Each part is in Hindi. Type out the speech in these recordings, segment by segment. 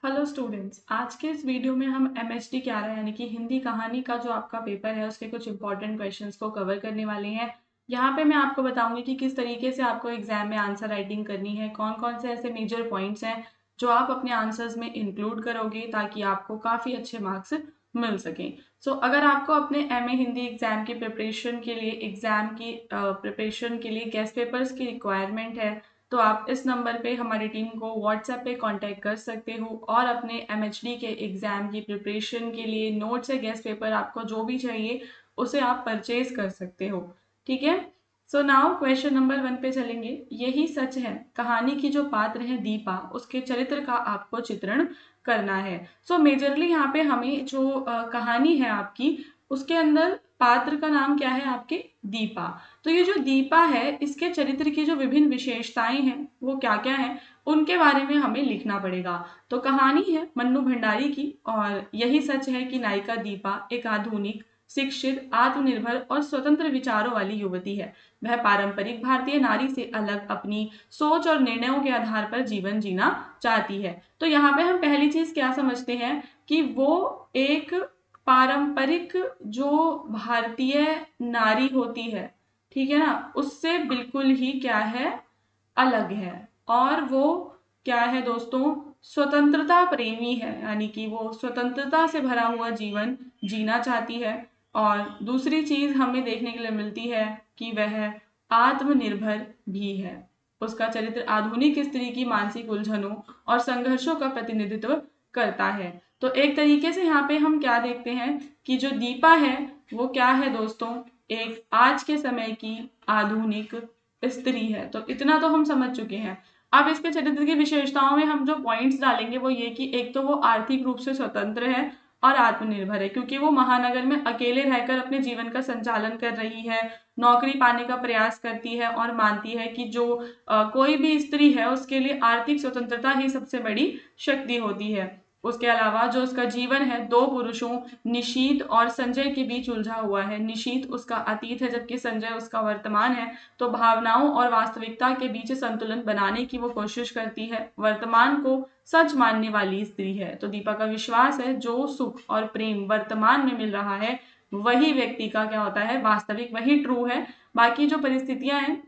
हेलो स्टूडेंट्स, आज के इस वीडियो में हम एमएचडी 11 यानी कि हिंदी कहानी का जो आपका पेपर है उसके कुछ इंपॉर्टेंट क्वेश्चंस को कवर करने वाले हैं। यहाँ पे मैं आपको बताऊंगी कि किस तरीके से आपको एग्जाम में आंसर राइटिंग करनी है, कौन कौन से ऐसे मेजर पॉइंट्स हैं जो आप अपने आंसर्स में इंक्लूड करोगे ताकि आपको काफ़ी अच्छे मार्क्स मिल सकें। अगर आपको अपने एमए हिंदी एग्जाम की प्रिपरेशन के लिए गेस्ट पेपर्स की रिक्वायरमेंट है तो आप इस नंबर पे हमारी टीम को व्हाट्सएप पे कांटेक्ट कर सकते हो और अपने एमएचडी के एग्ज़ाम की प्रिपरेशन के लिए नोट्स या गेस्ट पेपर आपको जो भी चाहिए उसे आप परचेज कर सकते हो। ठीक है। नाउ क्वेश्चन नंबर 1 पे चलेंगे। यही सच है कहानी की जो पात्र है दीपा, उसके चरित्र का आपको चित्रण करना है। मेजरली यहाँ पे हमें जो कहानी है आपकी, उसके अंदर पात्र का नाम क्या है आपके? दीपा। तो ये जो दीपा है इसके चरित्र की जो विभिन्न विशेषताएं हैं वो क्या क्या हैं उनके बारे में हमें लिखना पड़ेगा। तो कहानी है मन्नू भंडारी की और यही सच है कि नायिका दीपा एक आधुनिक, शिक्षित, आत्मनिर्भर और स्वतंत्र विचारों वाली युवती है। वह पारंपरिक भारतीय नारी से अलग अपनी सोच और निर्णयों के आधार पर जीवन जीना चाहती है। तो यहाँ पे हम पहली चीज क्या समझते हैं कि वो एक पारंपरिक जो भारतीय नारी होती है, ठीक है ना, उससे बिल्कुल ही क्या है, अलग है। और वो क्या है दोस्तों, स्वतंत्रता प्रेमी है, यानी कि वो स्वतंत्रता से भरा हुआ जीवन जीना चाहती है। और दूसरी चीज हमें देखने के लिए मिलती है कि वह आत्मनिर्भर भी है। उसका चरित्र आधुनिक स्त्री की मानसिक उलझनों और संघर्षों का प्रतिनिधित्व करता है। तो एक तरीके से यहाँ पे हम क्या देखते हैं कि जो दीपा है वो क्या है दोस्तों, एक आज के समय की आधुनिक स्त्री है। तो इतना तो हम समझ चुके हैं। अब इसके चरित्र की विशेषताओं में हम जो पॉइंट्स डालेंगे वो ये कि एक तो वो आर्थिक रूप से स्वतंत्र है और आत्मनिर्भर है, क्योंकि वो महानगर में अकेले रहकर अपने जीवन का संचालन कर रही है, नौकरी पाने का प्रयास करती है और मानती है कि जो कोई भी स्त्री है उसके लिए आर्थिक स्वतंत्रता ही सबसे बड़ी शक्ति होती है। उसके अलावा जो उसका जीवन है दो पुरुषों निशीत और संजय के बीच उलझा हुआ है। निशीत उसका अतीत है जबकि संजय उसका वर्तमान है। तो भावनाओं और वास्तविकता के बीच संतुलन बनाने की वो कोशिश करती है। वर्तमान को सच मानने वाली स्त्री है। तो दीपा का विश्वास है जो सुख और प्रेम वर्तमान में मिल रहा है वही व्यक्ति का क्या होता है, वास्तविक, वही ट्रू है। बाकी जो परिस्थितियां हैं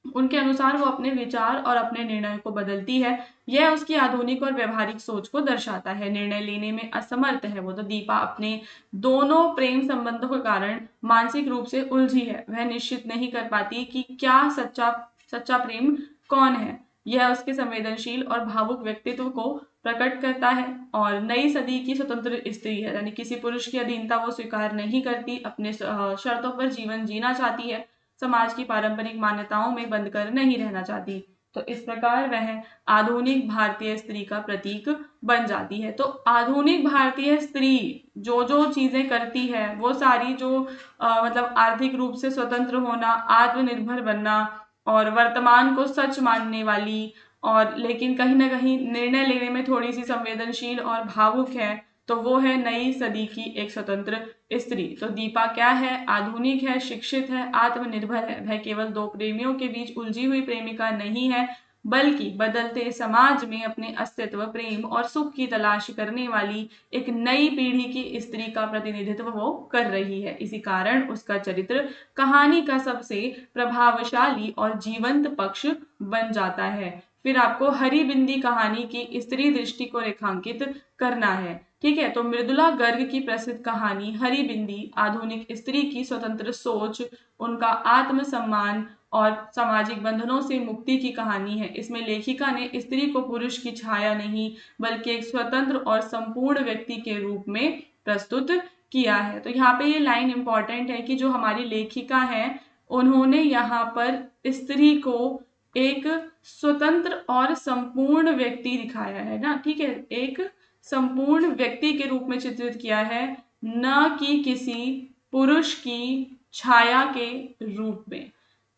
उनके अनुसार वो अपने विचार और अपने निर्णय को बदलती है। यह उसकी आधुनिक और व्यवहारिक सोच को दर्शाता है। निर्णय लेने में असमर्थ है वो। तो दीपा अपने दोनों प्रेम संबंधों के कारण मानसिक रूप से उलझी है। वह निश्चित नहीं कर पाती कि क्या सच्चा सच्चा प्रेम कौन है। यह उसके संवेदनशील और भावुक व्यक्तित्व को प्रकट करता है। और नई सदी की स्वतंत्र स्त्री है, यानी किसी पुरुष की अधीनता वो स्वीकार नहीं करती, अपने शर्तों पर जीवन जीना चाहती है, समाज की पारंपरिक मान्यताओं में बंद कर नहीं रहना चाहती। तो इस प्रकार वह आधुनिक भारतीय स्त्री का प्रतीक बन जाती है। तो आधुनिक भारतीय स्त्री जो जो चीजें करती है वो सारी जो मतलब आर्थिक रूप से स्वतंत्र होना, आत्मनिर्भर बनना और वर्तमान को सच मानने वाली, और लेकिन कहीं ना कहीं निर्णय लेने में थोड़ी सी संवेदनशील और भावुक है, तो वो है नई सदी की एक स्वतंत्र स्त्री। तो दीपा क्या है, आधुनिक है, शिक्षित है, आत्मनिर्भर है। वह केवल दो प्रेमियों के बीच उलझी हुई प्रेमिका नहीं है, बल्कि बदलते समाज में अपने अस्तित्व, प्रेम और सुख की तलाश करने वाली एक नई पीढ़ी की स्त्री का प्रतिनिधित्व वो कर रही है। इसी कारण उसका चरित्र कहानी का सबसे प्रभावशाली और जीवंत पक्ष बन जाता है। फिर आपको हरी बिंदी कहानी की स्त्री दृष्टि को रेखांकित करना है। ठीक है। तो मृदुला गर्ग की प्रसिद्ध कहानी हरी बिंदी आधुनिक स्त्री की स्वतंत्र सोच, उनका आत्मसम्मान और सामाजिक बंधनों से मुक्ति की कहानी है। इसमें लेखिका ने स्त्री को पुरुष की छाया नहीं बल्कि एक स्वतंत्र और संपूर्ण व्यक्ति के रूप में प्रस्तुत किया है। तो यहाँ पे ये लाइन इंपॉर्टेंट है कि जो हमारी लेखिका है उन्होंने यहाँ पर स्त्री को एक स्वतंत्र और संपूर्ण व्यक्ति दिखाया है ना, ठीक है, एक संपूर्ण व्यक्ति के रूप में चित्रित किया है, न कि किसी पुरुष की छाया के रूप में।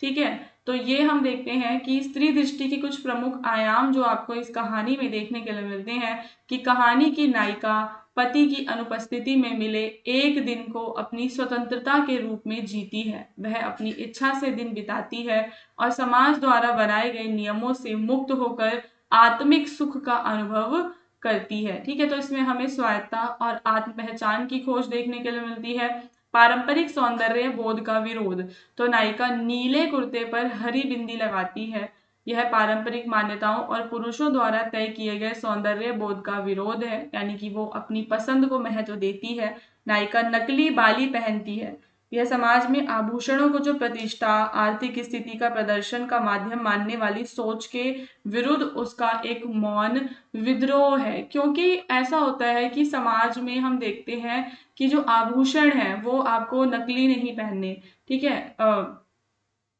ठीक है। तो ये हम देखते हैं कि स्त्री दृष्टि के कुछ प्रमुख आयाम जो आपको इस कहानी में देखने के लिए मिलते हैं कि कहानी की नायिका पति की अनुपस्थिति में मिले एक दिन को अपनी स्वतंत्रता के रूप में जीती है। वह अपनी इच्छा से दिन बिताती है और समाज द्वारा बनाए गए नियमों से मुक्त होकर आत्मिक सुख का अनुभव करती है। ठीक है, तो इसमें हमें स्वायत्ता और आत्म पहचान की खोज देखने के लिए मिलती है। पारंपरिक सौंदर्य बोध का विरोध, तो नायिका नीले कुर्ते पर हरी बिंदी लगाती है। यह पारंपरिक मान्यताओं और पुरुषों द्वारा तय किए गए सौंदर्य बोध का विरोध है, यानी कि वो अपनी पसंद को महत्व देती है। नायिका नकली बाली पहनती है। यह समाज में आभूषणों को जो प्रतिष्ठा, आर्थिक स्थिति का प्रदर्शन का माध्यम मानने वाली सोच के विरुद्ध उसका एक मौन विद्रोह है। क्योंकि ऐसा होता है कि समाज में हम देखते हैं कि जो आभूषण है वो आपको नकली नहीं पहनने। ठीक है,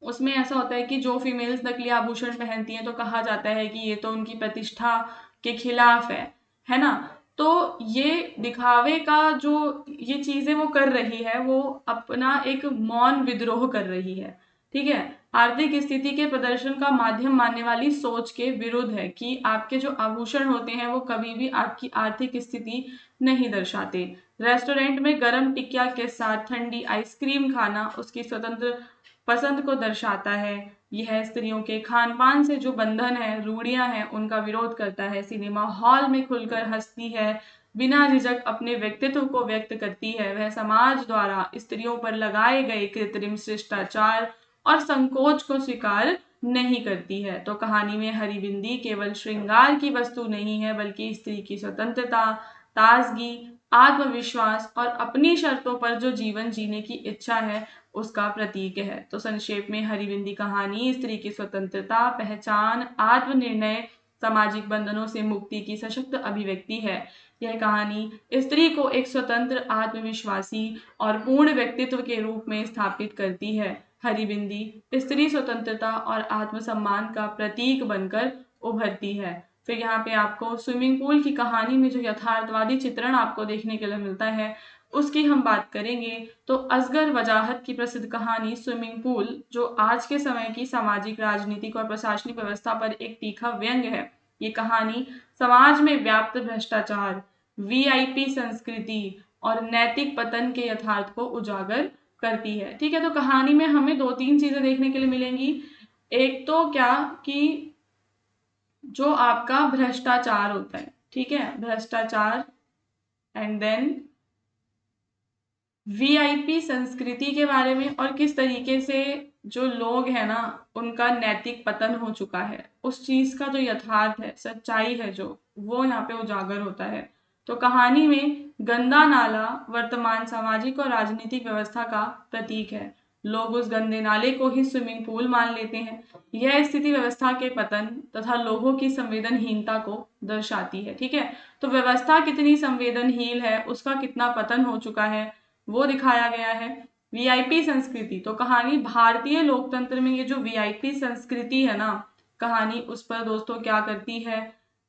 उसमें ऐसा होता है कि जो फीमेल्स नकली आभूषण पहनती हैं तो कहा जाता है कि ये तो उनकी प्रतिष्ठा के खिलाफ है ना। तो ये दिखावे का जो ये चीजें वो कर रही है, वो अपना एक मौन विद्रोह कर रही है। ठीक है, आर्थिक स्थिति के प्रदर्शन का माध्यम मानने वाली सोच के विरुद्ध है कि आपके जो आभूषण होते हैं वो कभी भी आपकी आर्थिक स्थिति नहीं दर्शाते। रेस्टोरेंट में गर्म टिकिया के साथ ठंडी आइसक्रीम खाना उसकी स्वतंत्र पसंद को दर्शाता है। यह स्त्रियों के खान पान से जो बंधन है, रूढ़ियां हैं, उनका विरोध करता है। सिनेमा हॉल में खुलकर हंसती है, बिना झिझक अपने व्यक्तित्व को व्यक्त करती है। वह समाज द्वारा स्त्रियों पर लगाए गए कृत्रिम शिष्टाचार और संकोच को स्वीकार नहीं करती है। तो कहानी में हरी बिंदी केवल श्रृंगार की वस्तु नहीं है, बल्कि स्त्री की स्वतंत्रता, ताजगी, आत्मविश्वास और अपनी शर्तों पर जो जीवन जीने की इच्छा है उसका प्रतीक है। तो संक्षेप में हरी बिंदी कहानी स्त्री की स्वतंत्रता, पहचान, आत्मनिर्णय, सामाजिक बंधनों से मुक्ति की सशक्त अभिव्यक्ति है। यह कहानी स्त्री को एक स्वतंत्र, आत्मविश्वासी और पूर्ण व्यक्तित्व के रूप में स्थापित करती है। हरी बिंदी स्त्री स्वतंत्रता और आत्मसम्मान का प्रतीक बनकर उभरती है। फिर यहाँ पे आपको स्विमिंग पूल की कहानी में जो यथार्थवादी चित्रण आपको देखने के लिए मिलता है उसकी हम बात करेंगे। तो असगर वजाहत की प्रसिद्ध कहानी स्विमिंग पूल, जो आज के समय की सामाजिक, राजनीतिक और प्रशासनिक व्यवस्था पर एक तीखा व्यंग है। ये कहानी समाज में व्याप्त भ्रष्टाचार, वीआईपी संस्कृति और नैतिक पतन के यथार्थ को उजागर करती है। ठीक है, तो कहानी में हमें दो तीन चीजें देखने के लिए मिलेंगी। एक तो क्या कि जो आपका भ्रष्टाचार होता है, ठीक है, भ्रष्टाचार, एंड देन वीआईपी संस्कृति के बारे में, और किस तरीके से जो लोग हैं ना उनका नैतिक पतन हो चुका है, उस चीज का जो यथार्थ है, सच्चाई है जो, वो यहाँ पे उजागर होता है। तो कहानी में गंदा नाला वर्तमान सामाजिक और राजनीतिक व्यवस्था का प्रतीक है। लोग उस गंदे नाले को ही स्विमिंग पूल मान लेते हैं। यह स्थिति व्यवस्था के पतन तथा लोगों की संवेदनहीनता को दर्शाती है। ठीक है, तो व्यवस्था कितनी संवेदनहीन है, उसका कितना पतन हो चुका है, वो दिखाया गया है। वीआईपी संस्कृति, तो कहानी भारतीय लोकतंत्र में ये जो वीआईपी संस्कृति है ना, कहानी उस पर दोस्तों क्या करती है,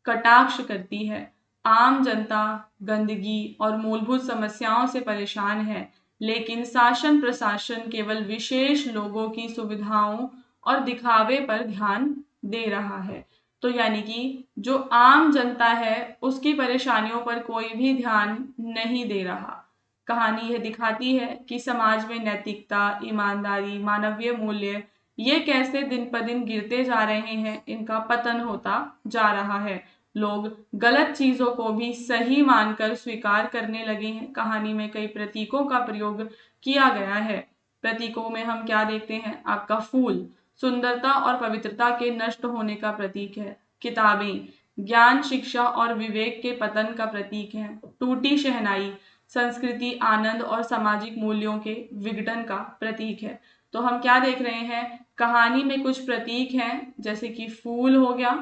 कटाक्ष करती है। आम जनता गंदगी और मूलभूत समस्याओं से परेशान है, लेकिन शासन प्रशासन केवल विशेष लोगों की सुविधाओं और दिखावे पर ध्यान दे रहा है। तो यानी कि जो आम जनता है उसकी परेशानियों पर कोई भी ध्यान नहीं दे रहा। कहानी यह दिखाती है कि समाज में नैतिकता, ईमानदारी, मानवीय मूल्य ये कैसे दिन पर दिन गिरते जा रहे हैं, इनका पतन होता जा रहा है। लोग गलत चीजों को भी सही मानकर स्वीकार करने लगे हैं। कहानी में कई प्रतीकों का प्रयोग किया गया है। प्रतीकों में हम क्या देखते हैं, आपका फूल सुंदरता और पवित्रता के नष्ट होने का प्रतीक है। किताबें ज्ञान, शिक्षा और विवेक के पतन का प्रतीक है। टूटी शहनाई संस्कृति, आनंद और सामाजिक मूल्यों के विघटन का प्रतीक है। तो हम क्या देख रहे हैं, कहानी में कुछ प्रतीक हैं, जैसे कि फूल हो गया,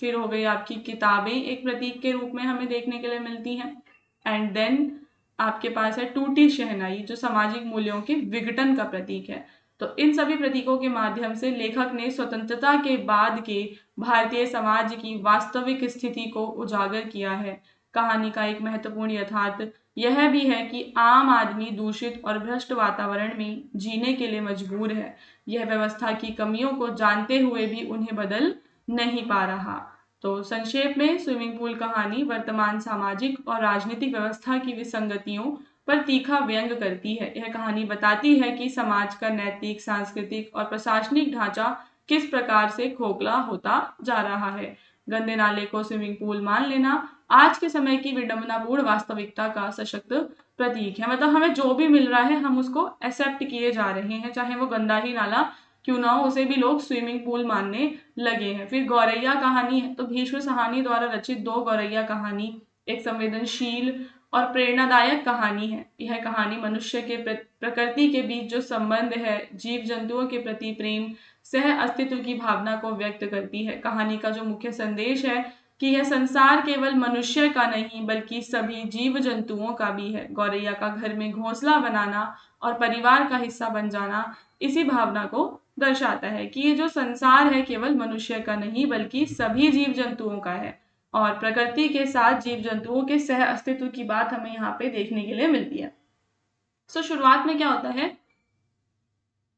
फिर हो गई आपकी किताबें एक प्रतीक के रूप में हमें देखने के लिए मिलती हैं, एंड देन आपके पास है टूटी शहनाई जो सामाजिक मूल्यों के विघटन का प्रतीक है। तो इन सभी प्रतीकों के माध्यम से लेखक ने स्वतंत्रता के बाद के भारतीय समाज की वास्तविक स्थिति को उजागर किया है। कहानी का एक महत्वपूर्ण यथार्थ यह भी है कि आम आदमी दूषित और भ्रष्ट वातावरण में जीने के लिए मजबूर है। यह व्यवस्था की कमियों को जानते हुए भी उन्हें बदल नहीं पा रहा। तो संक्षेप में स्विमिंग पूल कहानी वर्तमान सामाजिक और राजनीतिक व्यवस्था की विसंगतियों पर तीखा व्यंग करती है। यह कहानी बताती है कि समाज का नैतिक, सांस्कृतिक और प्रशासनिक ढांचा किस प्रकार से खोखला होता जा रहा है। गंदे नाले को स्विमिंग पूल मान लेना आज के समय की विडंबनापूर्ण वास्तविकता का सशक्त प्रतीक है। मतलब हमें जो भी मिल रहा है हम उसको एक्सेप्ट किए जा रहे हैं, चाहे वो गंदा ही नाला क्यों ना हो, उसे भी लोग स्विमिंग पूल मानने लगे हैं। फिर गौरैया कहानी है, तो भीष्म साहनी द्वारा रचित दो गौरैया कहानी एक संवेदनशील और प्रेरणादायक कहानी है। यह कहानी मनुष्य के प्रकृति के बीच जो संबंध है, जीव जंतुओं के प्रति प्रेम, सह अस्तित्व की भावना को व्यक्त करती है। कहानी का जो मुख्य संदेश है कि यह संसार केवल मनुष्य का नहीं बल्कि सभी जीव जंतुओं का भी है। गौरैया का घर में घोंसला बनाना और परिवार का हिस्सा बन जाना इसी भावना को दर्शाता है कि ये जो संसार है केवल मनुष्य का नहीं बल्कि सभी जीव जंतुओं का है, और प्रकृति के साथ जीव जंतुओं के सह अस्तित्व की बात हमें यहाँ पे देखने के लिए मिलती है। शुरुआत में क्या होता है,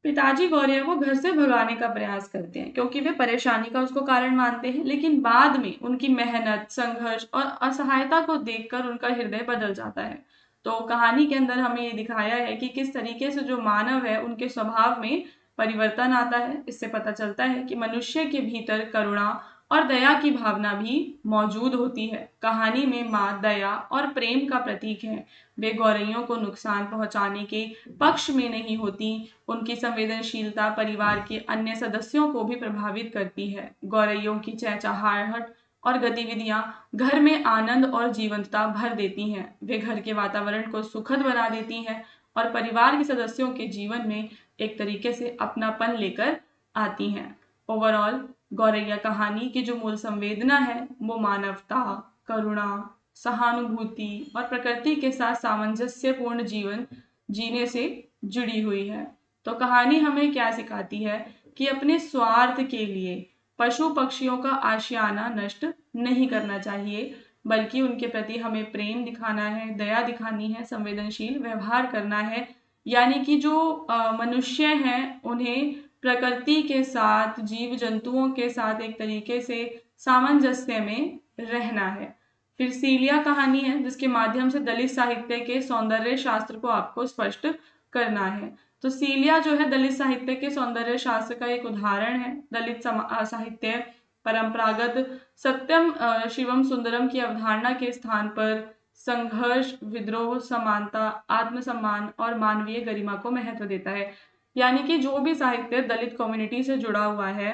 पिताजी गौरैया को घर से भगाने का प्रयास करते हैं क्योंकि वे परेशानी का उसको कारण मानते हैं, लेकिन बाद में उनकी मेहनत, संघर्ष और असहायता को देखकर उनका हृदय बदल जाता है। तो कहानी के अंदर हमें ये दिखाया है कि किस तरीके से जो मानव है उनके स्वभाव में परिवर्तन आता है। इससे पता चलता है कि मनुष्य के भीतर करुणा और दया की भावना भी मौजूद होती है। कहानी में माँ दया और प्रेम का प्रतीक है। वे गौरैयों को नुकसान पहुंचाने के पक्ष में नहीं होती। उनकी संवेदनशीलता परिवार के अन्य सदस्यों को भी प्रभावित करती है। गौरैयों की चहचहाहट और गतिविधियां घर में आनंद और जीवंतता भर देती हैं। वे घर के वातावरण को सुखद बना देती हैं और परिवार के सदस्यों के जीवन में एक तरीके से अपनापन लेकर आती हैं। ओवरऑल गौरैया कहानी की जो मूल संवेदना है वो मानवता, करुणा, सहानुभूति और प्रकृति के साथ सामंजस्यपूर्ण जीवन जीने से जुड़ी हुई है। तो कहानी हमें क्या सिखाती है कि अपने स्वार्थ के लिए पशु पक्षियों का आशियाना नष्ट नहीं करना चाहिए, बल्कि उनके प्रति हमें प्रेम दिखाना है, दया दिखानी है, संवेदनशील व्यवहार करना है। यानी कि जो मनुष्य हैं उन्हें प्रकृति के साथ, जीव जंतुओं के साथ एक तरीके से सामंजस्य में रहना है। फिर सीलिया कहानी है जिसके माध्यम से दलित साहित्य के सौंदर्य शास्त्र को आपको स्पष्ट करना है। तो सीलिया जो है दलित साहित्य के सौंदर्य शास्त्र का एक उदाहरण है। दलित साहित्य परंपरागत सत्यम शिवम सुंदरम की अवधारणा के स्थान पर संघर्ष, विद्रोह, समानता, आत्मसम्मान और मानवीय गरिमा को महत्व देता है। यानी कि जो भी साहित्य दलित कम्युनिटी से जुड़ा हुआ है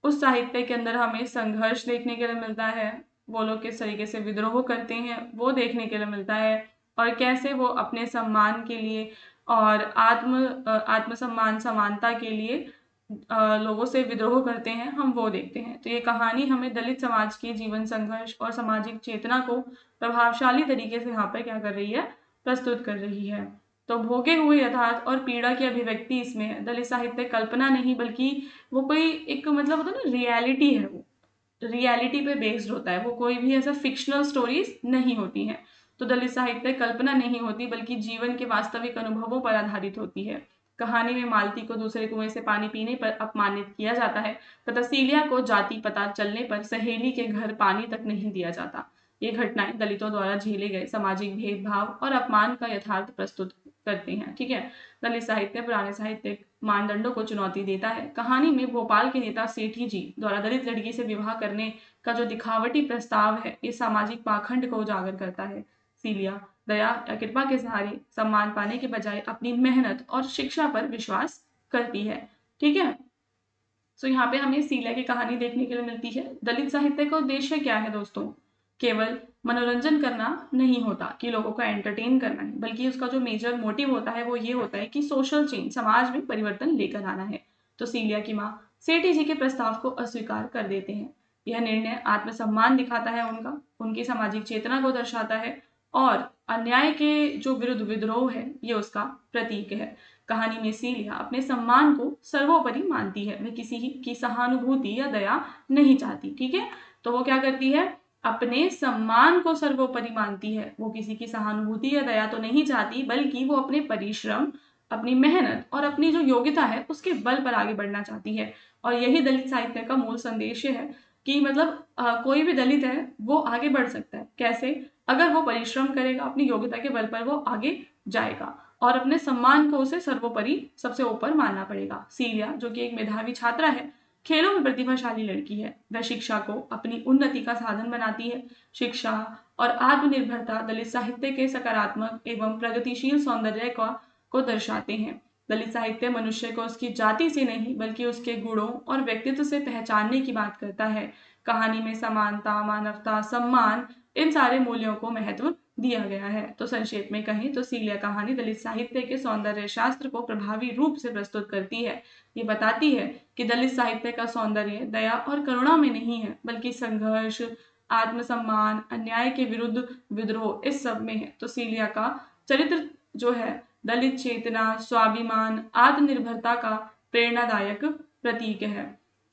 उस साहित्य के अंदर हमें संघर्ष देखने के लिए मिलता है, वो लोग किस तरीके से विद्रोह करते हैं वो देखने के लिए मिलता है, और कैसे वो अपने सम्मान के लिए और आत्मसम्मान, समानता के लिए लोगों से विद्रोह करते हैं, हम वो देखते हैं। तो ये कहानी हमें दलित समाज के जीवन संघर्ष और सामाजिक चेतना को प्रभावशाली तरीके से यहाँ पर क्या कर रही है, प्रस्तुत कर रही है। तो भोगे हुए यथार्थ और पीड़ा की अभिव्यक्ति इसमें है। दलित साहित्य कल्पना नहीं बल्कि वो कोई एक मतलब होता है ना, रियलिटी है, वो रियलिटी पे बेस्ड होता है, वो कोई भी ऐसा फिक्शनल स्टोरीज नहीं होती हैं। तो दलित साहित्य कल्पना नहीं होती बल्कि जीवन के वास्तविक अनुभवों पर आधारित होती है। कहानी में मालती को दूसरे कुएं से पानी पीने पर अपमानित किया जाता है तथा सीलिया को जाति पता चलने पर सहेली के घर पानी तक नहीं दिया जाता। ये घटनाएं दलितों द्वारा झेले गए सामाजिक भेदभाव और अपमान का यथार्थ प्रस्तुत करते हैं। ठीक है, दलित साहित्य पुराने साहित्यिक मानदंडों को चुनौती देता है। कहानी में भोपाल के नेता सेठी जी द्वारा दलित लड़की से विवाह करने का जो दिखावटी प्रस्ताव है, ये सामाजिक पाखंड को उजागर करता है। सीलिया दया या कृपा के सहारे सम्मान पाने के बजाय अपनी मेहनत और शिक्षा पर विश्वास करती है। ठीक है, सो यहाँ पे हमें सीलिया की कहानी देखने के लिए मिलती है। दलित साहित्य का उद्देश्य क्या है दोस्तों? केवल मनोरंजन करना नहीं होता कि लोगों को एंटरटेन करना है, बल्कि उसका जो मेजर मोटिव होता है वो ये होता है कि सोशल चेंज, समाज में परिवर्तन लेकर आना है। तो सीलिया की माँ सेठी जी के प्रस्ताव को अस्वीकार कर देते हैं। यह निर्णय आत्मसम्मान दिखाता है उनका, उनकी सामाजिक चेतना को दर्शाता है और अन्याय के जो विरुद्ध विद्रोह है ये उसका प्रतीक है। कहानी में सीलिया अपने सम्मान को सर्वोपरि मानती है, वह किसी की सहानुभूति या दया नहीं चाहती। ठीक है, तो वो क्या करती है, अपने सम्मान को सर्वोपरि मानती है। वो किसी की सहानुभूति या दया तो नहीं चाहती बल्कि वो अपने परिश्रम, अपनी मेहनत और अपनी जो योग्यता है उसके बल पर आगे बढ़ना चाहती है। और यही दलित साहित्य का मूल संदेश है कि मतलब कोई भी दलित है वो आगे बढ़ सकता है। कैसे? अगर वो परिश्रम करेगा, अपनी योग्यता के बल पर वो आगे जाएगा और अपने सम्मान को उसे सर्वोपरि सबसे ऊपर मानना पड़ेगा। सीलिया जो कि एक मेधावी छात्रा है, खेलों में प्रतिभाशाली लड़की है। वह शिक्षा को अपनी उन्नति का साधन बनाती है। शिक्षा और आत्मनिर्भरता दलित साहित्य के सकारात्मक एवं प्रगतिशील सौंदर्य को दर्शाते हैं। दलित साहित्य मनुष्य को उसकी जाति से नहीं बल्कि उसके गुणों और व्यक्तित्व से पहचानने की बात करता है। कहानी में समानता, मानवता, सम्मान, इन सारे मूल्यों को महत्व दिया गया है। तो संक्षेप में कहें तो सीलिया कहानी दलित साहित्य के सौंदर्य शास्त्र को प्रभावी रूप से प्रस्तुत करती है। ये बताती है कि दलित साहित्य का सौंदर्य दया और करुणा में नहीं है बल्कि संघर्ष, आत्मसम्मान, अन्याय के विरुद्ध विद्रोह, इस सब में है। तो सीलिया का चरित्र जो है दलित चेतना, स्वाभिमान, आत्मनिर्भरता का प्रेरणादायक प्रतीक है।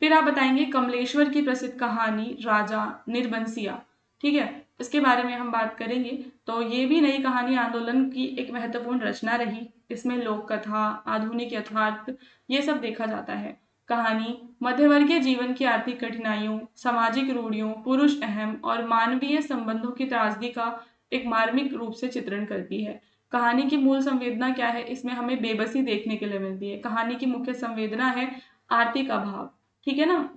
फिर आप बताएंगे कमलेश्वर की प्रसिद्ध कहानी राजा निर्बंसिया। ठीक है, इसके बारे में हम बात करेंगे। तो ये भी नई कहानी आंदोलन की एक महत्वपूर्ण रचना रही। इसमें लोक कथा, आधुनिक यथार्थ, ये सब देखा जाता है। कहानी मध्यवर्गीय जीवन की आर्थिक कठिनाइयों, सामाजिक रूढ़ियों, पुरुष अहम और मानवीय संबंधों की त्रासदी का एक मार्मिक रूप से चित्रण करती है। कहानी की मूल संवेदना क्या है? इसमें हमें बेबसी देखने के लिए मिलती है। कहानी की मुख्य संवेदना है आर्थिक अभाव। ठीक है ना,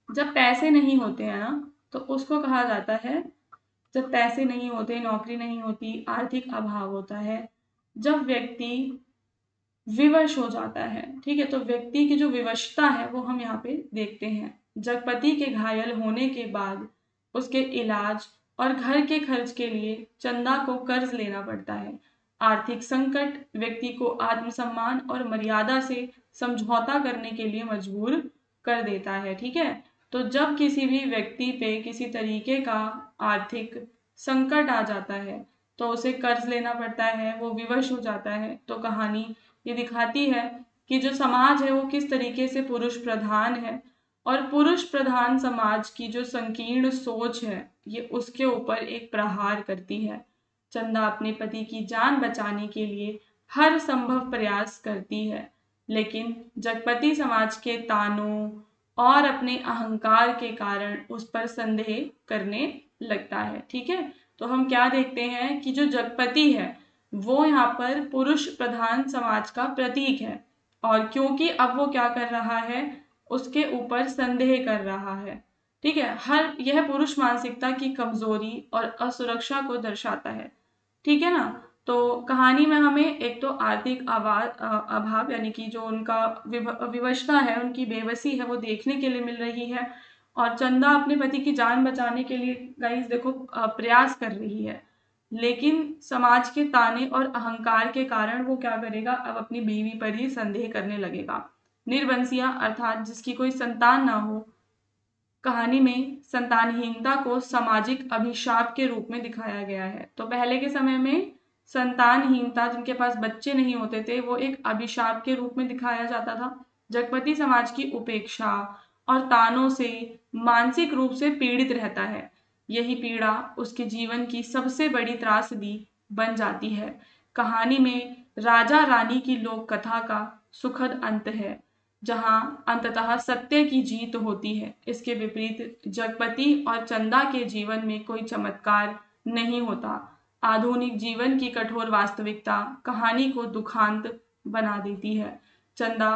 जब पैसे नहीं होते हैं ना तो उसको कहा जाता है, जब पैसे नहीं होते, नौकरी नहीं होती, आर्थिक अभाव होता है, जब व्यक्ति विवश हो जाता है। ठीक है, तो व्यक्ति की जो विवशता है वो हम यहाँ पे देखते हैं। जगपति के घायल होने के बाद उसके इलाज और घर के खर्च के लिए चंदा को कर्ज लेना पड़ता है। आर्थिक संकट व्यक्ति को आत्मसम्मान और मर्यादा से समझौता करने के लिए मजबूर कर देता है। ठीक है, तो जब किसी भी व्यक्ति पे किसी तरीके का आर्थिक संकट आ जाता है तो उसे कर्ज लेना पड़ता है, वो विवश हो जाता है। तो कहानी ये दिखाती है कि जो समाज है वो किस तरीके से पुरुष प्रधान है और पुरुष प्रधान समाज की जो संकीर्ण सोच है ये उसके ऊपर एक प्रहार करती है। चंदा अपने पति की जान बचाने के लिए हर संभव प्रयास करती है, लेकिन जगपति समाज के तानों और अपने अहंकार के कारण उस पर संदेह करने लगता है। ठीक है, तो हम क्या देखते हैं कि जो जगपति है वो यहाँ पर पुरुष प्रधान समाज का प्रतीक है, और क्योंकि अब वो क्या कर रहा है, उसके ऊपर संदेह कर रहा है। ठीक है, हर यह पुरुष मानसिकता की कमजोरी और असुरक्षा को दर्शाता है। ठीक है ना, तो कहानी में हमें एक तो आर्थिक अभाव यानी कि जो उनका विवशता है, उनकी बेबसी है, वो देखने के लिए मिल रही है। और चंदा अपने पति की जान बचाने के लिए गाइस देखो प्रयास कर रही है, लेकिन समाज के ताने और अहंकार के कारण वो क्या करेगा, अब अपनी बीवी पर ही संदेह करने लगेगा। निर्वंशिया अर्थात जिसकी कोई संतान ना हो, कहानी में संतानहीनता को सामाजिक अभिशाप के रूप में दिखाया गया है। तो पहले के समय में संतानहीनता, जिनके पास बच्चे नहीं होते थे, वो एक अभिशाप के रूप में दिखाया जाता था। जगपति समाज की उपेक्षा और तानों से मानसिक रूप से पीड़ित रहता है। यही पीड़ा उसके जीवन की सबसे बड़ी त्रासदी बन जाती है। कहानी में राजा रानी की लोक कथा का सुखद अंत है, जहां अंततः सत्य की जीत होती है। इसके विपरीत जगपति और चंदा के जीवन में कोई चमत्कार नहीं होता। आधुनिक जीवन की कठोर वास्तविकता कहानी को दुखांत बना देती है। चंदा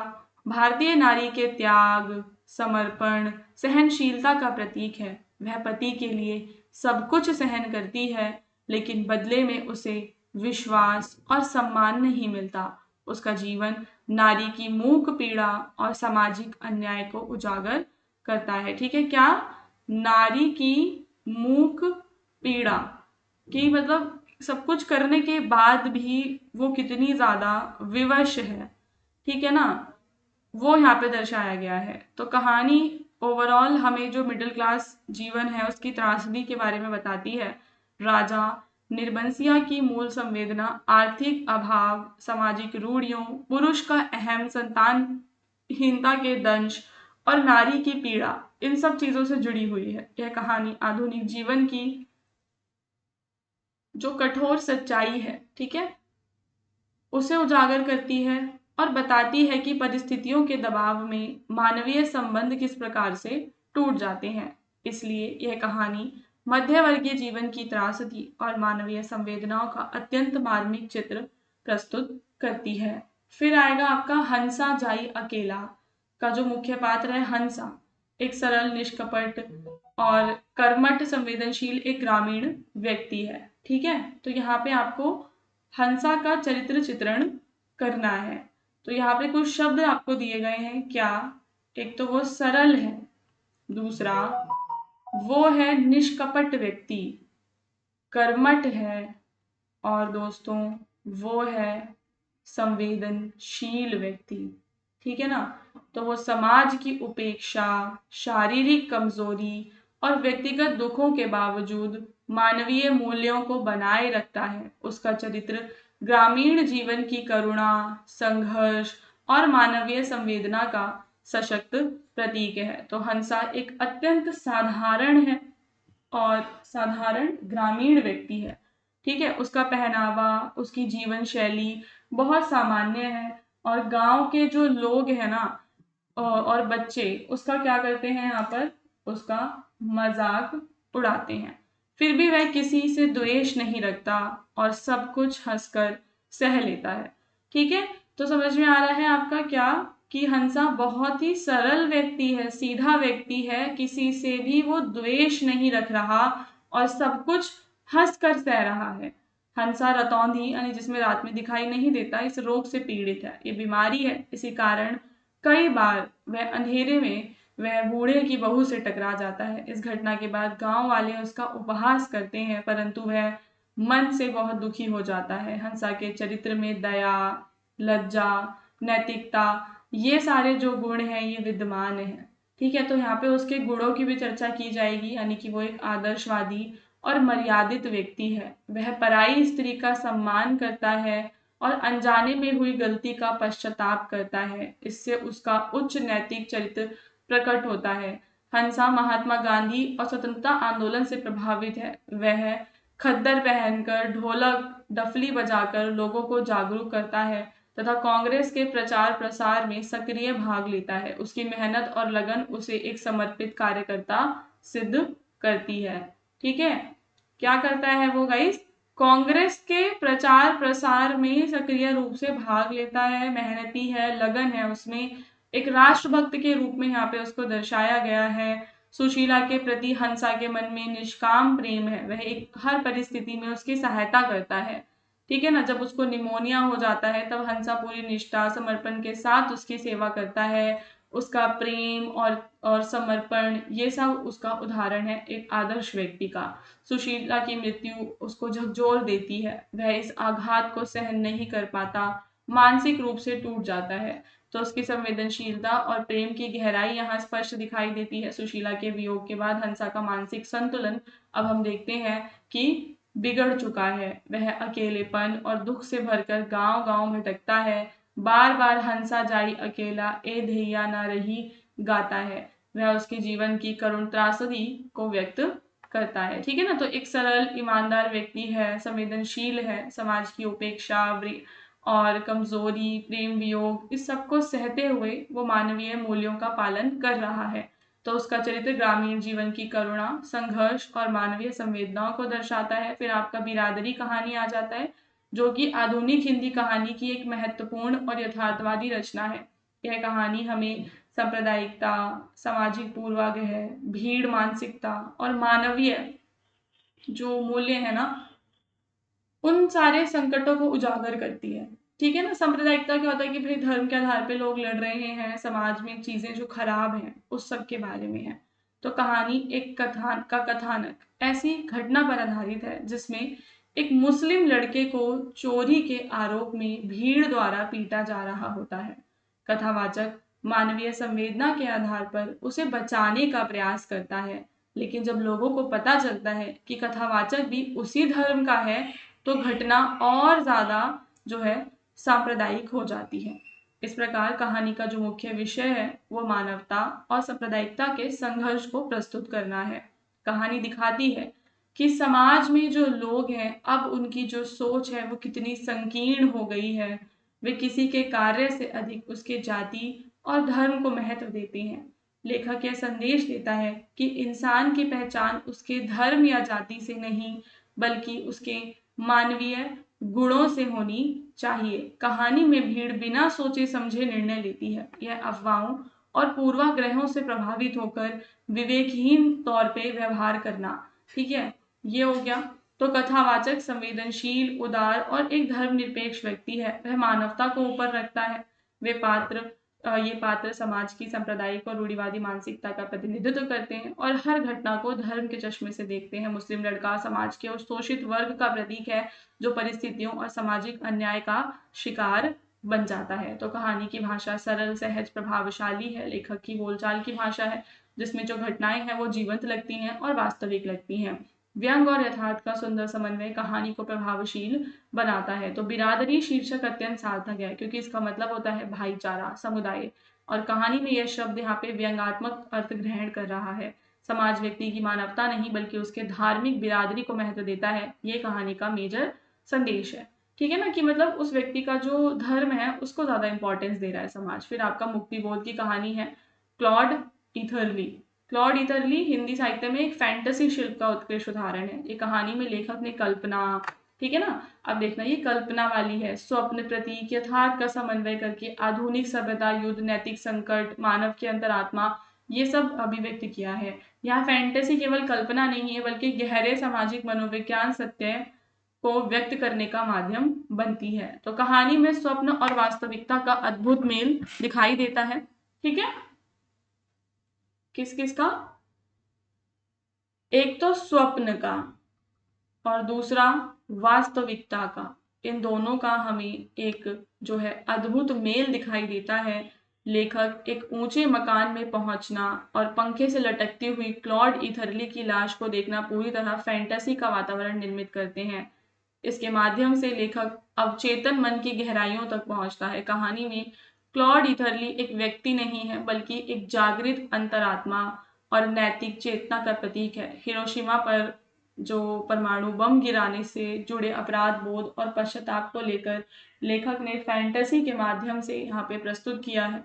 भारतीय नारी के त्याग, समर्पण, सहनशीलता का प्रतीक है। वह पति के लिए सब कुछ सहन करती है, लेकिन बदले में उसे विश्वास और सम्मान नहीं मिलता। उसका जीवन नारी की मूक पीड़ा और सामाजिक अन्याय को उजागर करता है। ठीक है, क्या? नारी की मूक पीड़ा कि मतलब सब कुछ करने के बाद भी वो कितनी ज्यादा विवश है। ठीक है ना, वो यहाँ पे दर्शाया गया है। तो कहानी ओवरऑल हमें जो मिडिल क्लास जीवन है उसकी त्रासदी के बारे में बताती है। राजा निर्बंसिया की मूल संवेदना आर्थिक अभाव, सामाजिक रूढ़ियों, पुरुष का अहम, संतानहीनता के दंश और नारी की पीड़ा, इन सब चीजों से जुड़ी हुई है। यह कहानी आधुनिक जीवन की जो कठोर सच्चाई है, ठीक है, उसे उजागर करती है और बताती है कि परिस्थितियों के दबाव में मानवीय संबंध किस प्रकार से टूट जाते हैं। इसलिए यह कहानी मध्यवर्गीय जीवन की त्रासदी और मानवीय संवेदनाओं का अत्यंत मार्मिक चित्र प्रस्तुत करती है। फिर आएगा आपका हंसा जाई अकेला। का जो मुख्य पात्र है हंसा, एक सरल, निष्कपट और कर्मठ संवेदनशील एक ग्रामीण व्यक्ति है। ठीक है, तो यहाँ पे आपको हंसा का चरित्र चित्रण करना है। तो यहाँ पे कुछ शब्द आपको दिए गए हैं। क्या? एक तो वो सरल है, दूसरा वो है निष्कपट व्यक्ति, कर्मठ है, और दोस्तों वो है संवेदनशील व्यक्ति। ठीक है ना? तो वो समाज की उपेक्षा, शारीरिक कमजोरी और व्यक्तिगत दुखों के बावजूद मानवीय मूल्यों को बनाए रखता है। उसका चरित्र ग्रामीण जीवन की करुणा, संघर्ष और मानवीय संवेदना का सशक्त प्रतीक है। तो हंसा एक अत्यंत साधारण है और साधारण ग्रामीण व्यक्ति है। ठीक है, उसका पहनावा, उसकी जीवन शैली बहुत सामान्य है, और गांव के जो लोग हैं ना और बच्चे उसका क्या करते हैं, यहाँ पर उसका मजाक उड़ाते हैं। फिर भी वह किसी से द्वेष नहीं रखता और सब कुछ हंसकर सह लेता है। ठीक है, तो समझ में आ रहा है आपका क्या कि हंसा बहुत ही सरल व्यक्ति है, सीधा व्यक्ति है, किसी से भी वो द्वेष नहीं रख रहा और सब कुछ हंस कर सह रहा है। हंसा रतौंधी यानी जिसमें रात में दिखाई नहीं देता, इस रोग से पीड़ित है। ये बीमारी है, इसी कारण कई बार वह अंधेरे में वह बूढ़े की बहू से टकरा जाता है। इस घटना के बाद गांव वाले उसका उपहास करते हैं, परंतु वह मन से बहुत दुखी हो जाता है। हंसा के चरित्र में दया, लज्जा, नैतिकता, ये सारे जो गुण हैं ये विद्यमान हैं। ठीक है, तो यहाँ पे उसके गुणों की भी चर्चा की जाएगी, यानी कि वो एक आदर्शवादी और मर्यादित व्यक्ति है। वह पराई स्त्री का सम्मान करता है और अनजाने में हुई गलती का पश्चाताप करता है। इससे उसका उच्च नैतिक चरित्र प्रकट होता है। हंसा महात्मा गांधी और स्वतंत्रता आंदोलन से प्रभावित है। वह खद्दर पहनकर, ढोलक डफली बजाकर लोगों को जागरूक करता है तथा कांग्रेस के प्रचार प्रसार में सक्रिय भाग लेता है। उसकी मेहनत और लगन उसे एक समर्पित कार्यकर्ता सिद्ध करती है। ठीक है, क्या करता है वो गाइस? कांग्रेस के प्रचार प्रसार में सक्रिय रूप से भाग लेता है, मेहनती है, लगन है उसमें, एक राष्ट्रभक्त के रूप में यहाँ पे उसको दर्शाया गया है। सुशीला के प्रति हंसा के मन में निष्काम प्रेम है, वह एक हर परिस्थिति में उसकी सहायता करता है। ठीक है ना, जब उसको निमोनिया हो जाता है तब हंसा पूरी निष्ठा समर्पण के साथ उसकी सेवा करता है। उसका प्रेम और समर्पण ये सब उसका उदाहरण है एक आदर्श व्यक्ति का। सुशीला की मृत्यु उसको झकझोर देती है, वह इस आघात को सहन नहीं कर पाता, मानसिक रूप से टूट जाता है। तो उसकी संवेदनशीलता और प्रेम की गहराई यहाँ स्पष्ट दिखाई देती है। सुशीला के वियोग के बाद हंसा का मानसिक संतुलन अब हम देखते हैं कि बिगड़ चुका है। वह अकेलेपन और दुख से भरकर गांव गांव भटकता है। बार बार हंसा जाई अकेला, ए धैया ना रही गाता है। वह उसके जीवन की करुण त्रासदी को व्यक्त करता है। ठीक है ना, तो एक सरल ईमानदार व्यक्ति है, संवेदनशील है, समाज की उपेक्षा और कमजोरी, प्रेम वियोग, इस सबको सहते हुए वो मानवीय मूल्यों का पालन कर रहा है। तो उसका चरित्र ग्रामीण जीवन की करुणा, संघर्ष और मानवीय संवेदनाओं को दर्शाता है। फिर आपका बिरादरी कहानी आ जाता है, जो कि आधुनिक हिंदी कहानी की एक महत्वपूर्ण और यथार्थवादी रचना है। यह कहानी हमें सांप्रदायिकता, सामाजिक पूर्वाग्रह, भीड़ मानसिकता और मानवीय जो मूल्य है ना, उन सारे संकटों को उजागर करती है। ठीक है ना, सांप्रदायिकता क्या होता है कि भाई धर्म के आधार पे लोग लड़ रहे हैं, समाज में चीजें जो खराब हैं उस सब के बारे में है। तो कहानी एक कथानक ऐसी घटना पर आधारित है जिसमें एक मुस्लिम लड़के को चोरी के आरोप में भीड़ द्वारा पीटा जा रहा होता है। कथावाचक मानवीय संवेदना के आधार पर उसे बचाने का प्रयास करता है, लेकिन जब लोगों को पता चलता है कि कथावाचक भी उसी धर्म का है तो घटना और ज्यादा जो है सांप्रदायिक हो जाती है। इस प्रकार कहानी का जो मुख्य विषय है वो मानवता और सांप्रदायिकता के संघर्ष को प्रस्तुत करना है। कहानी दिखाती है कि समाज में जो लोग हैं अब उनकी जो सोच है वो कितनी संकीर्ण हो गई है। वे किसी के कार्य से अधिक उसके जाति और धर्म को महत्व देते हैं। लेखक यह संदेश देता है कि इंसान की पहचान उसके धर्म या जाति से नहीं बल्कि उसके मानवीय गुणों से होनी चाहिए। कहानी में भीड़ बिना सोचे समझे निर्णय लेती है। यह अफवाहों और पूर्वाग्रहों से प्रभावित होकर विवेकहीन तौर पे व्यवहार करना। ठीक है, ये हो गया। तो कथावाचक संवेदनशील, उदार और एक धर्मनिरपेक्ष व्यक्ति है, वह मानवता को ऊपर रखता है। वे पात्र ये पात्र समाज की सांप्रदायिक और रूढ़िवादी मानसिकता का प्रतिनिधित्व करते हैं और हर घटना को धर्म के चश्मे से देखते हैं। मुस्लिम लड़का समाज के उस शोषित वर्ग का प्रतीक है जो परिस्थितियों और सामाजिक अन्याय का शिकार बन जाता है। तो कहानी की भाषा सरल, सहज, प्रभावशाली है। लेखक की बोलचाल की भाषा है जिसमें जो घटनाएं हैं वो जीवंत लगती हैं और वास्तविक लगती हैं। व्यंग और यथार्थ का सुंदर समन्वय कहानी को प्रभावशील बनाता है। तो बिरादरी शीर्षक अत्यंत सार्थक है क्योंकि इसका मतलब होता है भाईचारा, समुदाय, और कहानी में यह शब्द यहाँ पे व्यंग्यात्मक अर्थ ग्रहण कर रहा है। समाज व्यक्ति की मानवता नहीं बल्कि उसके धार्मिक बिरादरी को महत्व देता है, ये कहानी का मेजर संदेश है। ठीक है ना, कि मतलब उस व्यक्ति का जो धर्म है उसको ज्यादा इंपॉर्टेंस दे रहा है समाज। फिर आपका मुक्तिबोध की कहानी है क्लॉड ईथरली। क्लॉड ईथरली हिंदी साहित्य में एक फैंटेसी शिल्प का उत्कृष्ट उदाहरण है। ये कहानी में लेखक ने कल्पना, ठीक है ना, अब देखना ये कल्पना वाली है, स्वप्न, प्रतीक, यथार्थ का समन्वय करके आधुनिक सभ्यता, युद्ध, नैतिक संकट, मानव की अंतरात्मा, ये सब अभिव्यक्त किया है। यहाँ फैंटेसी केवल कल्पना नहीं है बल्कि गहरे सामाजिक मनोविज्ञान सत्य को व्यक्त करने का माध्यम बनती है। तो कहानी में स्वप्न और वास्तविकता का अद्भुत मेल दिखाई देता है। ठीक है, किस किस का? एक तो स्वप्न का और दूसरा वास्तविकता का। इन दोनों का हमें एक जो है अद्भुत मेल दिखाई देता है। लेखक एक ऊंचे मकान में पहुंचना और पंखे से लटकती हुई क्लॉड ईथरली की लाश को देखना पूरी तरह फैंटेसी का वातावरण निर्मित करते हैं। इसके माध्यम से लेखक अवचेतन मन की गहराइयों तक पहुंचता है। कहानी में क्लॉड ईथरली एक व्यक्ति नहीं है बल्कि एक जागृत अंतरात्मा और नैतिक चेतना का प्रतीक है। हिरोशिमा पर जो परमाणु बम गिराने से जुड़े अपराध बोध और पश्चाताप को लेकर लेखक ने फैंटेसी के माध्यम से यहाँ पे प्रस्तुत किया है।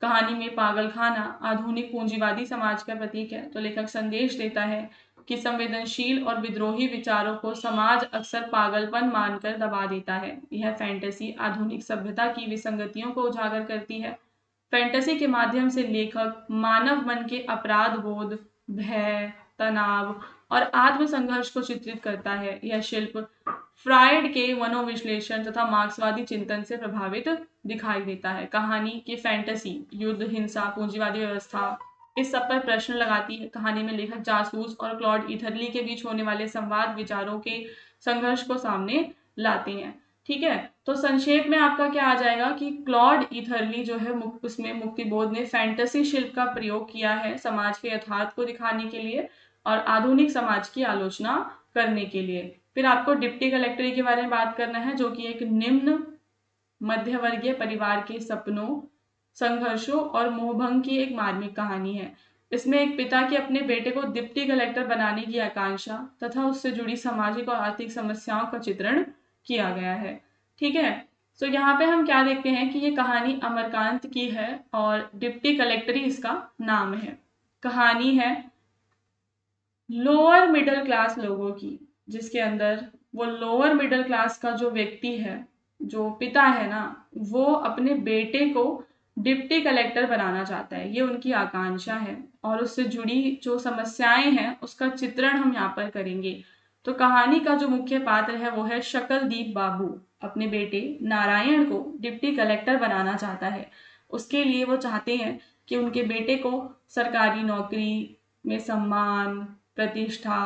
कहानी में पागलखाना आधुनिक पूंजीवादी समाज का प्रतीक है। तो लेखक संदेश देता है कि संवेदनशील और विद्रोही विचारों को समाज अक्सर पागलपन मानकर दबा देता है। यह फैंटेसी आधुनिक सभ्यता की विसंगतियों को उजागर करती है। फैंटेसी के माध्यम से लेखक मानव मन के अपराध बोध, भय, तनाव और आत्मसंघर्ष को चित्रित करता है। यह शिल्प फ्रायड के मनोविश्लेषण तथा मार्क्सवादी चिंतन से प्रभावित दिखाई देता है। कहानी की फैंटेसी युद्ध, हिंसा, पूंजीवादी व्यवस्था, इस सब पर प्रश्न लगाती है। कहानी में लेखक जासूस और क्लॉड ईथरली के बीच होने वाले संवाद विचारों के संघर्ष को सामने लाते हैं। ठीक है, तो संक्षेप में आपका क्या आ जाएगा कि क्लॉड ईथरली जो है उसमें मुक्तिबोध ने फैंटेसी शिल्प का प्रयोग किया है समाज के यथार्थ को दिखाने के लिए और आधुनिक समाज की आलोचना करने के लिए। फिर आपको डिप्टी कलेक्टर के बारे में बात करना है जो कि एक निम्न मध्यवर्गीय परिवार के सपनों, संघर्षों और मोहभंग की एक मार्मिक कहानी है। इसमें एक पिता के अपने बेटे को डिप्टी कलेक्टर बनाने की आकांक्षा तथा उससे जुड़ी सामाजिक और आर्थिक समस्याओं का चित्रण किया गया है। ठीक है, तो यहाँ पे हम क्या देखते हैं कि ये कहानी अमरकांत की है और डिप्टी कलेक्टर ही इसका नाम है। कहानी है लोअर मिडिल क्लास लोगों की, जिसके अंदर वो लोअर मिडिल क्लास का जो व्यक्ति है, जो पिता है ना, वो अपने बेटे को डिप्टी कलेक्टर बनाना चाहता है। ये उनकी आकांक्षा है और उससे जुड़ी जो समस्याएं हैं उसका चित्रण हम यहाँ पर करेंगे। तो कहानी का जो मुख्य पात्र है वो है शकलदीप बाबू। अपने बेटे नारायण को डिप्टी कलेक्टर बनाना चाहता है। उसके लिए वो चाहते हैं कि उनके बेटे को सरकारी नौकरी में सम्मान, प्रतिष्ठा,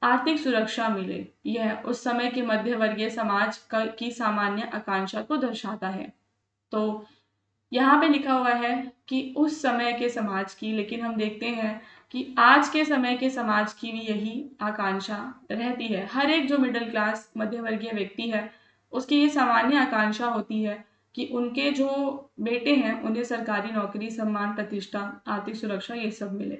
आर्थिक सुरक्षा मिले। यह उस समय के मध्यवर्गीय समाज की सामान्य आकांक्षा को दर्शाता है। तो यहाँ पे लिखा हुआ है कि उस समय के समाज की, लेकिन हम देखते हैं कि आज के समय के समाज की भी यही आकांक्षा रहती है। हर एक जो मिडिल क्लास मध्यवर्गीय व्यक्ति है उसकी ये सामान्य आकांक्षा होती है कि उनके जो बेटे हैं उन्हें सरकारी नौकरी, सम्मान, प्रतिष्ठा, आर्थिक सुरक्षा ये सब मिले।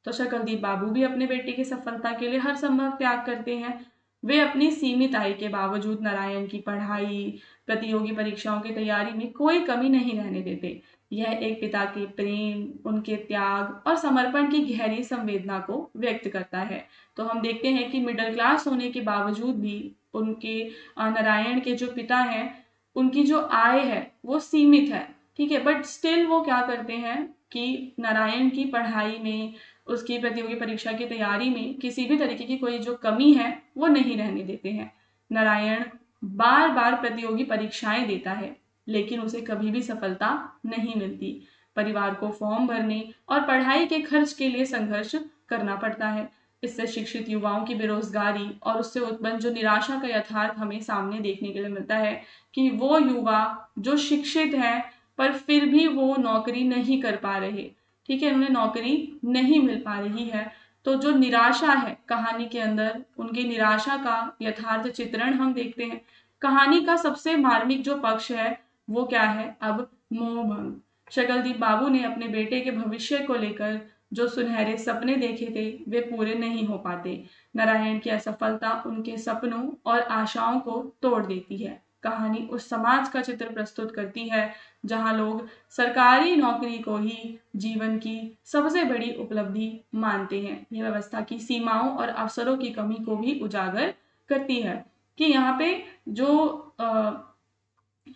तो शकलदीप बाबू भी अपने बेटे की सफलता के लिए हर संभव त्याग करते हैं। वे अपनी सीमित आय के बावजूद नारायण की पढ़ाई, प्रतियोगी परीक्षाओं की तैयारी में कोई कमी नहीं रहने देते। यह एक पिता के प्रेम, उनके त्याग और समर्पण की गहरी संवेदना को व्यक्त करता है। तो हम देखते हैं कि मिडिल क्लास होने के बावजूद भी उनके नारायण के जो पिता हैं उनकी जो आय है वो सीमित है। ठीक है, बट स्टिल वो क्या करते हैं, कि नारायण की पढ़ाई में, उसकी प्रतियोगी परीक्षा की तैयारी में किसी भी तरीके की कोई जो कमी है वो नहीं रहने देते हैं। नारायण बार बार प्रतियोगी परीक्षाएं देता है, लेकिन उसे कभी भी सफलता नहीं मिलती। परिवार को फॉर्म भरने और पढ़ाई के खर्च के लिए संघर्ष करना पड़ता है। इससे शिक्षित युवाओं की बेरोजगारी और उससे उत्पन्न जो निराशा का यथार्थ हमें सामने देखने के लिए मिलता है कि वो युवा जो शिक्षित हैं पर फिर भी वो नौकरी नहीं कर पा रहे, ठीक है, उन्हें नौकरी नहीं मिल पा रही है। तो जो निराशा है कहानी के अंदर, उनकी निराशा का यथार्थ चित्रण हम देखते हैं। कहानी का सबसे मार्मिक जो पक्ष है वो क्या है, अब मोहभंग। शकलदीप बाबू ने अपने बेटे के भविष्य को लेकर जो सुनहरे सपने देखे थे वे पूरे नहीं हो पाते। नारायण की असफलता उनके सपनों और आशाओं को तोड़ देती है। कहानी उस समाज का चित्र प्रस्तुत करती है जहां लोग सरकारी नौकरी को ही जीवन की सबसे बड़ी उपलब्धि मानते हैं। यह व्यवस्था की सीमाओं और अवसरों की कमी को भी उजागर करती है कि यहाँ पे जो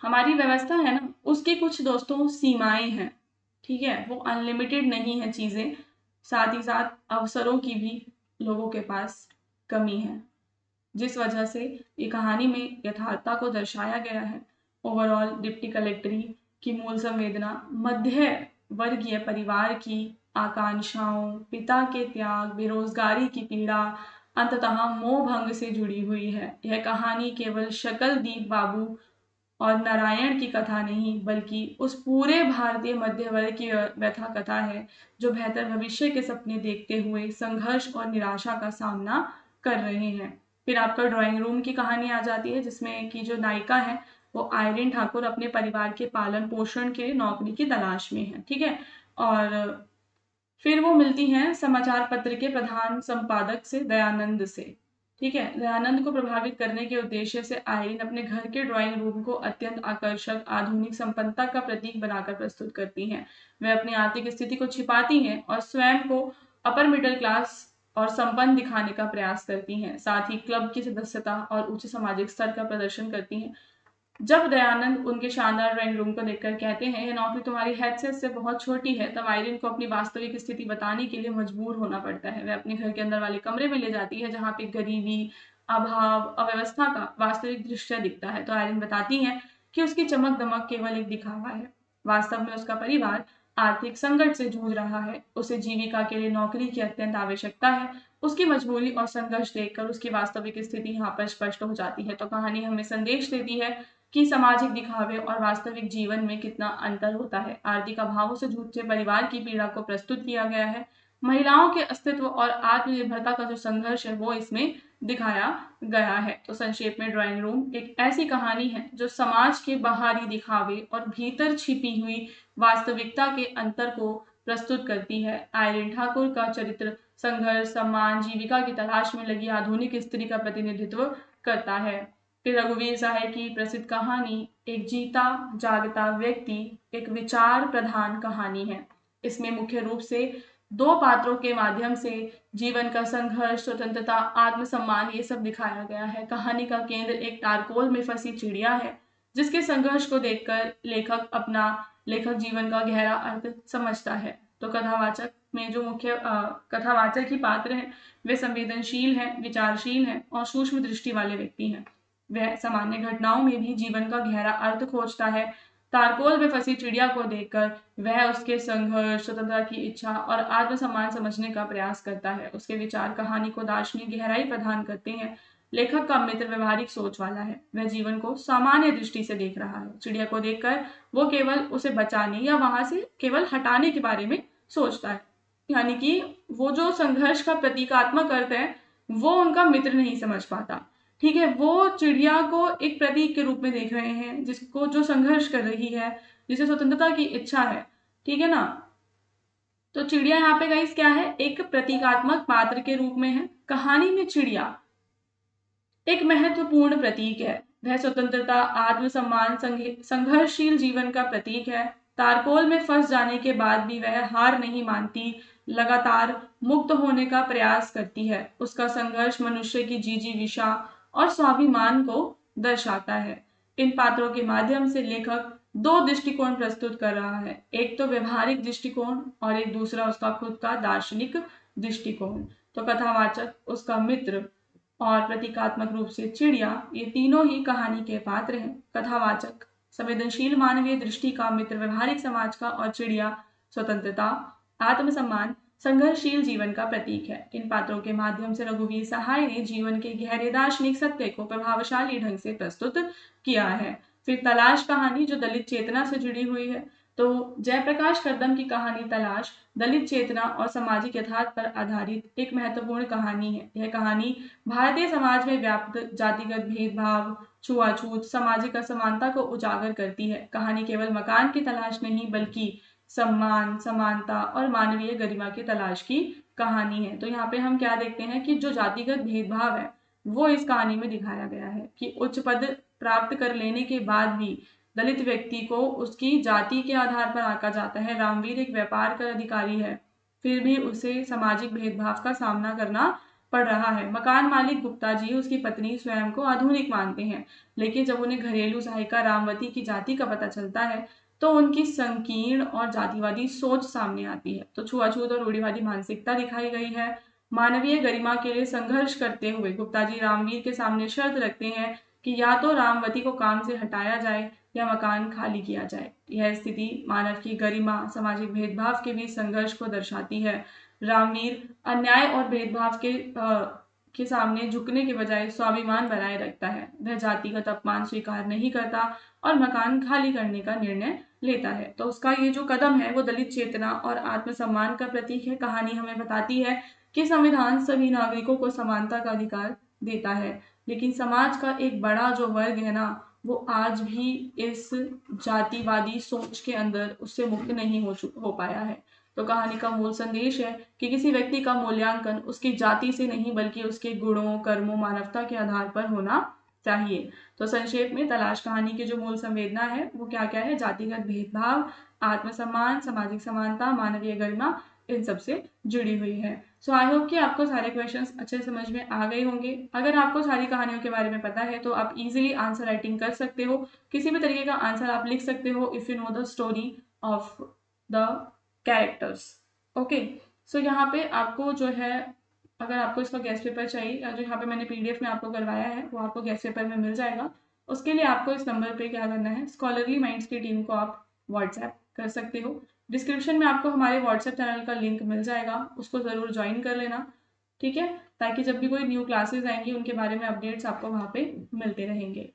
हमारी व्यवस्था है ना, उसकी कुछ दोस्तों सीमाएं हैं, ठीक है, वो अनलिमिटेड नहीं है चीजें। साथ ही साथ अवसरों की भी लोगों के पास कमी है, जिस वजह से ये कहानी में यथार्थता को दर्शाया गया है। ओवरऑल डिप्टी कलेक्टरी की मूल संवेदना मध्य वर्गीय परिवार की आकांक्षाओं, पिता के त्याग, बेरोजगारी की पीड़ा, अंततः मोहभंग से जुड़ी हुई है। यह कहानी केवल शकलदीप बाबू और नारायण की कथा नहीं, बल्कि उस पूरे भारतीय मध्य वर्ग की व्यथा कथा है जो बेहतर भविष्य के सपने देखते हुए संघर्ष और निराशा का सामना कर रहे हैं। फिर आपका ड्राइंग रूम की कहानी आ जाती है, जिसमें की जो नायिका है वो आयरिन ठाकुर अपने परिवार के पालन पोषण के लिए नौकरी की तलाश में है, ठीक है। और फिर वो मिलती हैं समाचार पत्र के प्रधान संपादक से, दयानंद से, ठीक है। दयानंद को प्रभावित करने के उद्देश्य से आयरिन अपने घर के ड्राइंग रूम को अत्यंत आकर्षक, आधुनिक संपन्नता का प्रतीक बनाकर प्रस्तुत करती हैं। वे अपनी आर्थिक स्थिति को छिपाती हैं और स्वयं को अपर मिडिल क्लास और संपन्न दिखाने का प्रयास करती हैं। साथ ही क्लब की सदस्यता और उच्च सामाजिक स्तर का प्रदर्शन करती हैं। जब दयानंद उनके शानदार ड्राइंग रूम को देखकर कहते हैं यह नौकरी तुम्हारी हैसियत से बहुत छोटी है, तब आयरिन को अपनी वास्तविक स्थिति बताने के लिए मजबूर होना पड़ता है। वह अपने घर के अंदर वाले कमरे में ले जाती है जहाँ पे गरीबी, अभाव, अव्यवस्था का वास्तविक दृश्य दिखता है। तो आयरिन बताती है कि उसकी चमक दमक केवल एक दिखावा है, वास्तव में उसका परिवार आर्थिक संकट से जूझ रहा है। उसे जीविका के लिए नौकरी की अत्यंत आवश्यकता है। उसकी मजबूरी और संघर्ष देखकर उसकी वास्तविक स्थिति यहाँ पर स्पष्ट हो जाती है। तो कहानी हमें संदेश देती है कि सामाजिक दिखावे और वास्तविक जीवन में कितना अंतर होता है। आर्थिक अभावों से जूझते परिवार की पीड़ा को प्रस्तुत किया गया है। महिलाओं के अस्तित्व और आत्मनिर्भरता का जो संघर्ष है वो इसमें दिखाया गया है। तो संक्षेप में ड्राइंग रूम एक ऐसी कहानी है जो समाज के बाहरी दिखावे और भीतर छिपी हुई वास्तविकता के अंतर को प्रस्तुत करती है। आयरिन ठाकुर का चरित्र संघर्ष, सम्मान, जीविका की तलाश में लगी आधुनिक स्त्री का प्रतिनिधित्व करता है। फिर रघुवीर सहाय की प्रसिद्ध कहानी एक जीता जागता व्यक्ति, एक विचार प्रधान कहानी है। इसमें मुख्य रूप से दो पात्रों के माध्यम से जीवन का संघर्ष, स्वतंत्रता, आत्मसम्मान ये सब दिखाया गया है। कहानी का केंद्र एक टारकोल में फंसी चिड़िया है, जिसके संघर्ष को देखकर लेखक जीवन का गहरा अर्थ समझता है। तो कथावाचक में जो मुख्य कथावाचक ही पात्र हैं वे संवेदनशील हैं, विचारशील हैं और सूक्ष्म दृष्टि वाले व्यक्ति हैं। वह सामान्य घटनाओं में भी जीवन का गहरा अर्थ खोजता है। तारकोल में फंसी चिड़िया को देखकर वह उसके संघर्ष, स्वतंत्रता की इच्छा और आत्मसम्मान समझने का प्रयास करता है। उसके विचार कहानी को दार्शनिक गहराई प्रदान करते हैं। लेखक का मित्र व्यवहारिक सोच वाला है, वह जीवन को सामान्य दृष्टि से देख रहा है। चिड़िया को देखकर वो केवल उसे बचाने या वहां से केवल हटाने के बारे में सोचता है, यानी कि वो जो संघर्ष का प्रतीकात्मक अर्थ है वो उनका मित्र नहीं समझ पाता, ठीक है। वो चिड़िया को एक प्रतीक के रूप में देख रहे हैं, जिसको जो संघर्ष कर रही है, जिसे स्वतंत्रता की इच्छा है, ठीक है ना। तो चिड़िया यहाँ पे गाइस क्या है, एक प्रतीकात्मक पात्र के रूप में है। कहानी में चिड़िया एक महत्वपूर्ण प्रतीक है। वह स्वतंत्रता, आत्मसम्मान, संघर्षशील जीवन का प्रतीक है। तारकोल में फंस जाने के बाद भी वह हार नहीं मानती, लगातार मुक्त होने का प्रयास करती है। उसका संघर्ष मनुष्य की जिजीविषा और स्वाभिमान को दर्शाता है। इन पात्रों के माध्यम से लेखक दो दृष्टिकोण प्रस्तुत कर रहा है, एक तो व्यवहारिक दृष्टिकोण और एक दूसरा उसका खुद का दार्शनिक दृष्टिकोण। तो कथावाचक, उसका मित्र और प्रतीकात्मक रूप से चिड़िया, ये तीनों ही कहानी के पात्र हैं। कथावाचक संवेदनशील मानवीय दृष्टि का, मित्र व्यवहारिक समाज का और चिड़िया स्वतंत्रता, आत्मसम्मान, संघर्षशील जीवन का प्रतीक है। इन पात्रों के माध्यम से रघुवीर सहाय ने जीवन के गहरे दार्शनिक सत्य को प्रभावशाली ढंग से प्रस्तुत किया है। फिर तलाश कहानी जो दलित चेतना से जुड़ी हुई है। तो जयप्रकाश कदम की कहानी तलाश दलित चेतना और सामाजिक यथार्थ पर आधारित एक महत्वपूर्ण कहानी है। यह कहानी भारतीय समाज में व्याप्त जातिगत भेदभाव, छुआछूत, सामाजिक असमानता को उजागर करती है। कहानी केवल मकान की तलाश नहीं बल्कि सम्मान, समानता और मानवीय गरिमा की तलाश की कहानी है। तो यहाँ पे हम क्या देखते हैं कि जो जातिगत भेदभाव है वो इस कहानी में दिखाया गया है कि उच्च पद प्राप्त कर लेने के बाद भी दलित व्यक्ति को उसकी जाति के आधार पर आंका जाता है। रामवीर एक व्यापार का अधिकारी है, फिर भी उसे सामाजिक भेदभाव का सामना करना पड़ रहा है। मकान मालिक गुप्ता जी उसकी पत्नी स्वयं को आधुनिक मानते हैं, लेकिन जब उन्हें घरेलू सहायिका रामवती की जाति का पता चलता है तो उनकी संकीर्ण और जातिवादी सोच सामने आती है। तो छुआछूत और रूढ़िवादी मानसिकता दिखाई गई है। मानवीय गरिमा के लिए संघर्ष करते हुए गुप्ता जी रामवीर के सामने शर्त रखते हैं कि या तो रामवती को काम से हटाया जाए या मकान खाली किया जाए। यह स्थिति मानव की गरिमा, सामाजिक भेदभाव के बीच संघर्ष को दर्शाती है। रामवीर अन्याय और भेदभाव के सामने झुकने के बजाय स्वाभिमान बनाए रखता है। वह जातिगत अपमान स्वीकार नहीं करता और मकान खाली करने का निर्णय लेता है। तो उसका ये जो कदम है वो दलित चेतना और आत्मसम्मान का प्रतीक है। कहानी हमें बताती है कि संविधान सभी नागरिकों को समानता का अधिकार देता है, लेकिन समाज का एक बड़ा जो वर्ग है ना, वो आज भी इस जातिवादी सोच के अंदर उससे मुक्त नहीं हो पाया है। तो कहानी का मूल संदेश है कि किसी व्यक्ति का मूल्यांकन उसकी जाति से नहीं बल्कि उसके गुणों, कर्मों, मानवता के आधार पर होना चाहिए। तो संक्षेप में तलाश कहानी की जो मूल संवेदना है वो क्या क्या है? जातिगत भेदभाव, आत्मसम्मान, सामाजिक समानता, मानवीय गरिमा, इन सब से जुड़ी हुई है। सो आई होप कि आपको सारे क्वेश्चंस अच्छे समझ में आ गए होंगे। अगर आपको सारी कहानियों के बारे में पता है तो आप इजीली आंसर राइटिंग कर सकते हो। किसी भी तरीके का आंसर आप लिख सकते हो if you know the story of the characters. Okay, so यहाँ पे आपको जो है, अगर आपको इसका गेस्ट पेपर चाहिए या जो यहाँ पे मैंने पीडीएफ में आपको करवाया है वो आपको गेस्ट पेपर में मिल जाएगा। उसके लिए आपको इस नंबर पे क्या करना है, स्कॉलरली माइंड्स की टीम को आप व्हाट्सएप कर सकते हो। डिस्क्रिप्शन में आपको हमारे व्हाट्सएप चैनल का लिंक मिल जाएगा, उसको ज़रूर ज्वाइन कर लेना, ठीक है, ताकि जब भी कोई न्यू क्लासेस आएंगी उनके बारे में अपडेट्स आपको वहाँ पे मिलते रहेंगे।